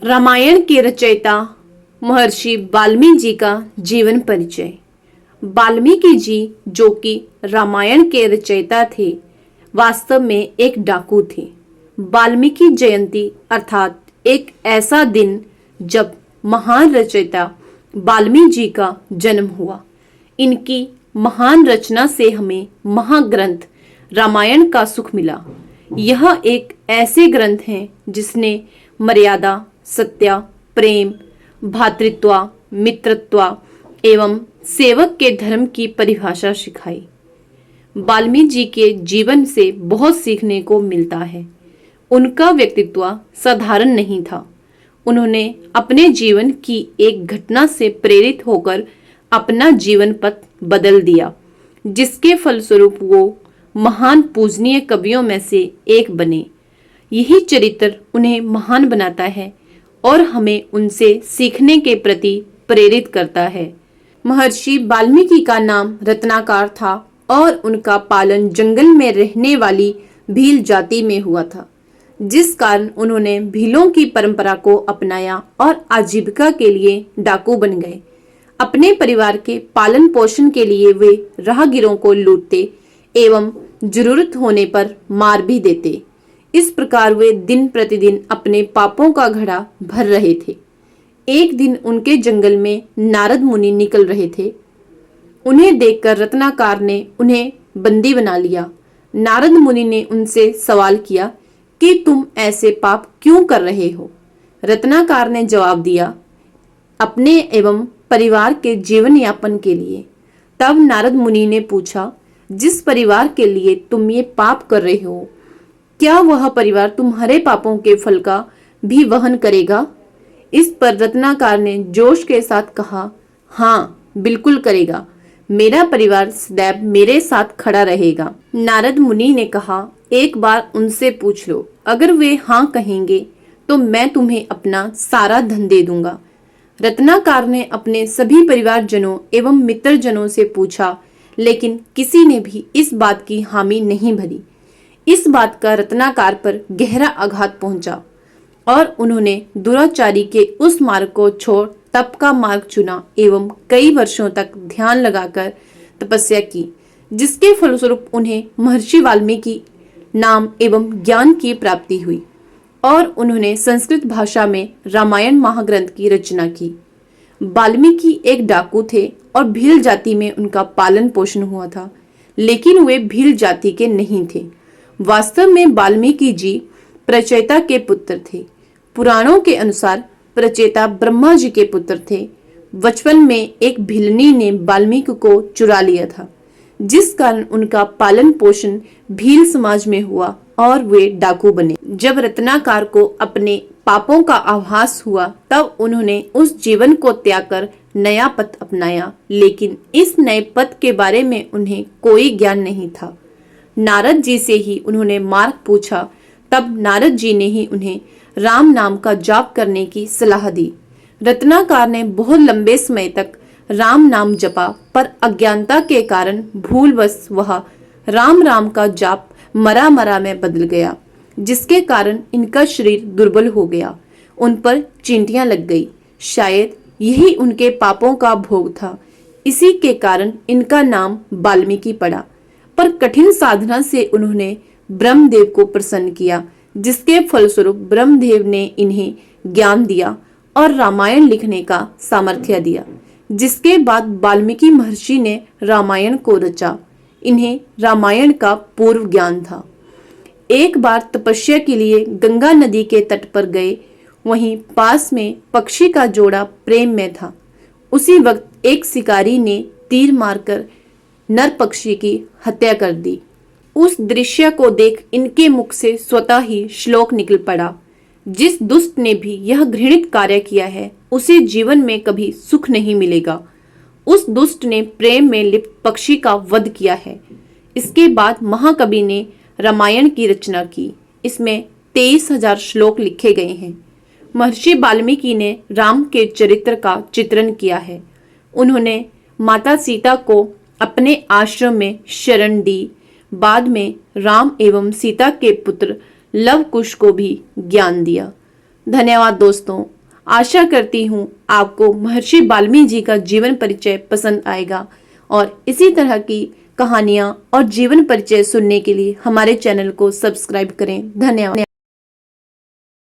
रामायण के रचयिता महर्षि वाल्मीकि जी का जीवन परिचय। वाल्मीकि जी, जो कि रामायण के रचयिता थे, वास्तव में एक डाकू थे। वाल्मीकि जयंती अर्थात एक ऐसा दिन जब महान रचयिता वाल्मीकि जी का जन्म हुआ। इनकी महान रचना से हमें महाग्रंथ रामायण का सुख मिला। यह एक ऐसे ग्रंथ हैं जिसने मर्यादा, सत्य, प्रेम, भ्रातृत्व, मित्रत्व एवं सेवक के धर्म की परिभाषा सिखाई। वाल्मीकि जी के जीवन से बहुत सीखने को मिलता है। उनका व्यक्तित्व साधारण नहीं था। उन्होंने अपने जीवन की एक घटना से प्रेरित होकर अपना जीवन पथ बदल दिया, जिसके फलस्वरूप वो महान पूजनीय कवियों में से एक बने। यही चरित्र उन्हें महान बनाता है और हमें उनसे सीखने के प्रति प्रेरित करता है। महर्षि वाल्मीकि का नाम रत्नाकर था और उनका पालन जंगल में रहने वाली भील जाति में हुआ था, जिस कारण उन्होंने भीलों की परंपरा को अपनाया और आजीविका के लिए डाकू बन गए। अपने परिवार के पालन पोषण के लिए वे राहगीरों को लूटते एवं जरूरत होने पर मार भी देते। इस प्रकार वे दिन प्रतिदिन अपने पापों का घड़ा भर रहे थे। एक दिन उनके जंगल में नारद मुनि निकल रहे थे। उन्हें देखकर रत्नाकर ने उन्हें बंदी बना लिया। नारद मुनि ने उनसे सवाल किया कि तुम ऐसे पाप क्यों कर रहे हो? रत्नाकर ने जवाब दिया, अपने एवं परिवार के जीवन यापन के लिए। तब नारद मुनि ने पूछा, जिस परिवार के लिए तुम ये पाप कर रहे हो, क्या वह परिवार तुम्हारे पापों के फल का भी वहन करेगा? इस पर रत्नाकर ने जोश के साथ कहा, हाँ, बिल्कुल करेगा। मेरा परिवार सदैव मेरे साथ खड़ा रहेगा। नारद मुनि ने कहा, एक बार उनसे पूछ लो, अगर वे हाँ कहेंगे तो मैं तुम्हें अपना सारा धन दे दूंगा। रत्नाकर ने अपने सभी परिवारजनों एवं मित्रजनों से पूछा, लेकिन किसी ने भी इस बात की हामी नहीं भरी। इस बात का रत्नाकर पर गहरा आघात पहुंचा और उन्होंने दुराचारी के उस मार्ग को छोड़ तप का मार्ग चुना एवं कई वर्षों तक ध्यान लगाकर तपस्या की, जिसके फलस्वरूप उन्हें महर्षि वाल्मीकि नाम एवं ज्ञान की प्राप्ति हुई और उन्होंने संस्कृत भाषा में रामायण महाग्रंथ की रचना की। वाल्मीकि एक डाकू थे और भील जाति में उनका पालन पोषण हुआ था, लेकिन वे भील जाति के नहीं थे। वास्तव में वाल्मीकि जी प्रचेता के पुत्र थे। पुराणों के अनुसार प्रचेता ब्रह्मा जी के पुत्र थे। बचपन में एक भिलनी ने वाल्मीकि को चुरा लिया था, जिस कारण उनका पालन पोषण भील समाज में हुआ और वे डाकू बने। जब रत्नाकर को अपने पापों का आभास हुआ, तब उन्होंने उस जीवन को त्याग कर नया पथ अपनाया, लेकिन इस नए पथ के बारे में उन्हें कोई ज्ञान नहीं था। नारद जी से ही उन्होंने मार्ग पूछा। तब नारद जी ने ही उन्हें राम नाम का जाप करने की सलाह दी। रत्नाकर ने बहुत लंबे समय तक राम नाम जपा, पर अज्ञानता के कारण भूलवश वह राम राम का जाप मरा मरा में बदल गया, जिसके कारण इनका शरीर दुर्बल हो गया। उन पर चींटियां लग गई। शायद यही उनके पापों का भोग था। इसी के कारण इनका नाम वाल्मीकि पड़ा। पर कठिन साधना से उन्होंने ब्रह्मदेव को प्रसन्न किया, जिसके फलस्वरूप ब्रह्मदेव ने इन्हें ज्ञान दिया और रामायण लिखने का सामर्थ्य दिया, जिसके बाद वाल्मीकि महर्षि ने रामायण को रचा। इन्हें रामायण का पूर्व ज्ञान था। एक बार तपस्या के लिए गंगा नदी के तट पर गए। वहीं पास में पक्षी का जोड़ा प्रेम में था। उसी वक्त एक शिकारी ने तीर मारकर नर पक्षी की हत्या कर दी। उस दृश्य को देख इनके मुख से स्वतः ही श्लोक निकल पड़ा, जिस दुष्ट ने भी यह घृणित कार्य किया है, उसे जीवन में कभी सुख नहीं मिलेगा। उस दुष्ट ने प्रेम में लिप्त पक्षी का वध किया है। इसके बाद महाकवि ने रामायण की रचना की। इसमें 23,000 श्लोक लिखे गए हैं। महर्षि वाल्मीकि ने राम के चरित्र का चित्रण किया है। उन्होंने माता सीता को अपने आश्रम में शरण दी। बाद में राम एवं सीता के पुत्र लव कुश को भी ज्ञान दिया। धन्यवाद दोस्तों। आशा करती हूँ आपको महर्षि वाल्मीकि जी का जीवन परिचय पसंद आएगा और इसी तरह की कहानियाँ और जीवन परिचय सुनने के लिए हमारे चैनल को सब्सक्राइब करें। धन्यवाद।